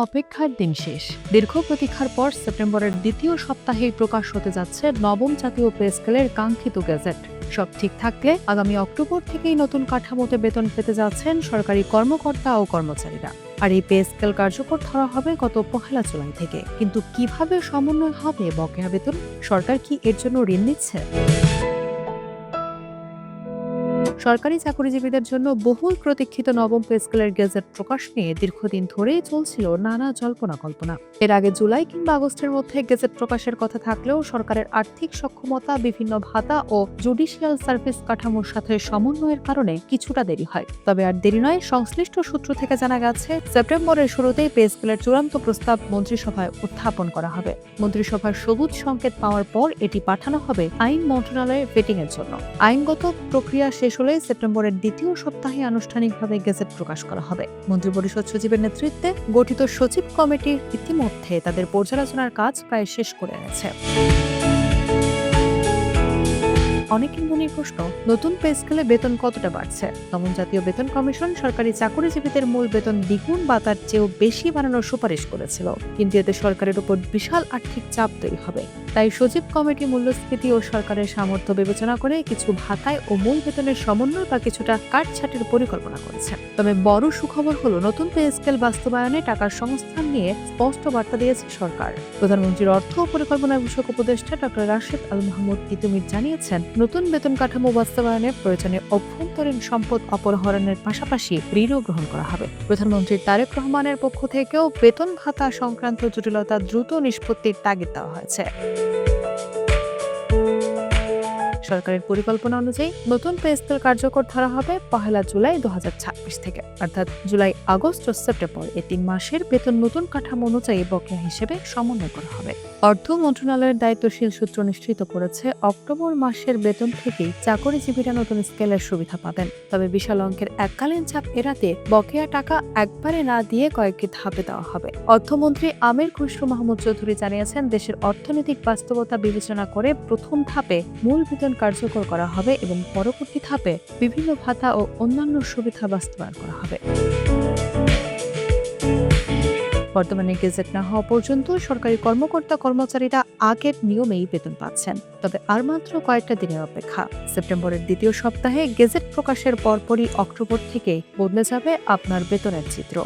অপেক্ষার দিন শেষ। দীর্ঘ প্রতীক্ষার পর সেপ্টেম্বরের দ্বিতীয় সপ্তাহেই প্রকাশ হতে যাচ্ছে নবম জাতীয় পে স্কেলের কাঙ্ক্ষিত গেজেট। সব ঠিক থাকলে আগামী অক্টোবর থেকেই নতুন কাঠামোতে বেতন পেতে যাচ্ছেন সরকারি কর্মকর্তা ও কর্মচারীরা। আর এই পে স্কেল কার্যকর ধরা হবে গত 1 জুলাই থেকে। কিন্তু কিভাবে সমন্বয় হবে বকেয়া বেতন? সরকার কি এর জন্য ঋণ নিচ্ছে? সরকারি চাকরিজীবীদের জন্য বহুল প্রতীক্ষিত নবম পে স্কেলের গেজেট প্রকাশ নিয়ে দীর্ঘদিন ধরেই চলছিল নানা জল্পনা কল্পনা। এর আগে জুলাই কিংবা আগস্টের মধ্যে গেজেট প্রকাশের কথা থাকলেও সরকারের আর্থিক সক্ষমতা, বিভিন্ন ভাতা ও জুডিশিয়াল সার্ভিস কাঠামোর সাথে সমন্বয়ের কারণে কিছুটা দেরি হয়। তবে আর দেরি নয়, সংশ্লিষ্ট সূত্র থেকে জানা গেছে সেপ্টেম্বরের শুরুতেই পে স্কেলের চূড়ান্ত প্রস্তাব মন্ত্রিসভায় উত্থাপন করা হবে। মন্ত্রিসভার সবুজ সংকেত পাওয়ার পর এটি পাঠানো হবে আইন মন্ত্রণালয়ে ভেটিং এর জন্য। আইনগত প্রক্রিয়া শেষ হলে সেপ্টেম্বরের দ্বিতীয় সপ্তাহে আনুষ্ঠানিকভাবে গেজেট প্রকাশ করা হবে। মন্ত্রিপরিষদ সচিবের নেতৃত্বে গঠিত সচিব কমিটি ইতিমধ্যে তাদের পর্যালোচনার কাজ প্রায় শেষ করে এনেছে। অনেকের মনে প্রশ্ন, নতুন পে স্কেলে বেতন কতটা বাড়ছে? নবম জাতীয় বেতন কমিশন সরকারি চাকরিজীবীদের মূল বেতন দ্বিগুণ বা তার চেয়েও বেশি বাড়ানোর সুপারিশ করেছিল, কিন্তু এতে সরকারের উপর বিশাল আর্থিক চাপ তৈরি হবে। তাই সচিব কমিটি মূল্যস্ফীতি ও সরকারের সামর্থ্য বিবেচনা করে কিছু ভাতায় ও মূল বেতনের সমন্বয় বা কিছুটা কাটছাটের পরিকল্পনা করেছে। তবে বড় সুখবর হলো, নতুন পে স্কেল বাস্তবায়নে টাকার সংস্থান নিয়ে স্পষ্ট বার্তা দিয়েছে সরকার। প্রধানমন্ত্রীর অর্থ ও পরিকল্পনা বিষয়ক উপদেষ্টা ডক্টর রাশেদ আল মাহমুদ তিতুমির জানিয়েছেন, নতুন বেতন কাঠামো বাস্তবায়নে প্রয়োজনে অভ্যন্তরীণ সম্পদ অপহরণের পাশাপাশি ঋণও গ্রহণ করা হবে। প্রধানমন্ত্রী তারেক রহমানের পক্ষ থেকেও বেতন ভাতা সংক্রান্ত জটিলতা দ্রুত নিষ্পত্তির তাগিদ দেওয়া হয়েছে। সরকারের পরিকল্পনা অনুযায়ী নতুন পে স্কেল কার্যকর ধরা হবে 1 জুলাই 2026 থেকে, অর্থাৎ জুলাই, আগস্ট ও সেপ্টেম্বর এই 3 মাসের বেতন নতুন কাঠামো অনুযায়ী বকেয়া হিসেবে সমন্বয় করা হবে। অর্থ মন্ত্রণালয়ের দায়িত্বশীল সূত্র নিশ্চিত করেছে, অক্টোবর মাসের বেতন থেকেই চাকরিজীবীরা নতুন স্কেলের সুবিধা পাবেন। তবে বিশাল অঙ্কের এককালীন চাপ এড়াতে বকেয়া টাকা একবারে না দিয়ে কয়েকটি ধাপে দেওয়া হবে। অর্থমন্ত্রী আমির খসরু মাহমুদ চৌধুরী জানিয়েছেন, দেশের অর্থনৈতিক বাস্তবতা বিবেচনা করে প্রথম ধাপে মূল বেতন কার্যকর করা হবে এবং পরবর্তী ধাপে বিভিন্ন ভাতা ও অন্যান্য সুবিধা বাস্তবায়ন করা হবে। বর্তমানে গেজেট না হওয়া পর্যন্ত সরকারি কর্মকর্তা কর্মচারীরা আগের নিয়মেই বেতন পাচ্ছেন। তবে আর মাত্র কয়েকটা দিনের অপেক্ষা। সেপ্টেম্বরের দ্বিতীয় সপ্তাহে গেজেট প্রকাশের পরপরই অক্টোবর থেকে বদলে যাবে আপনার বেতনের চিত্র।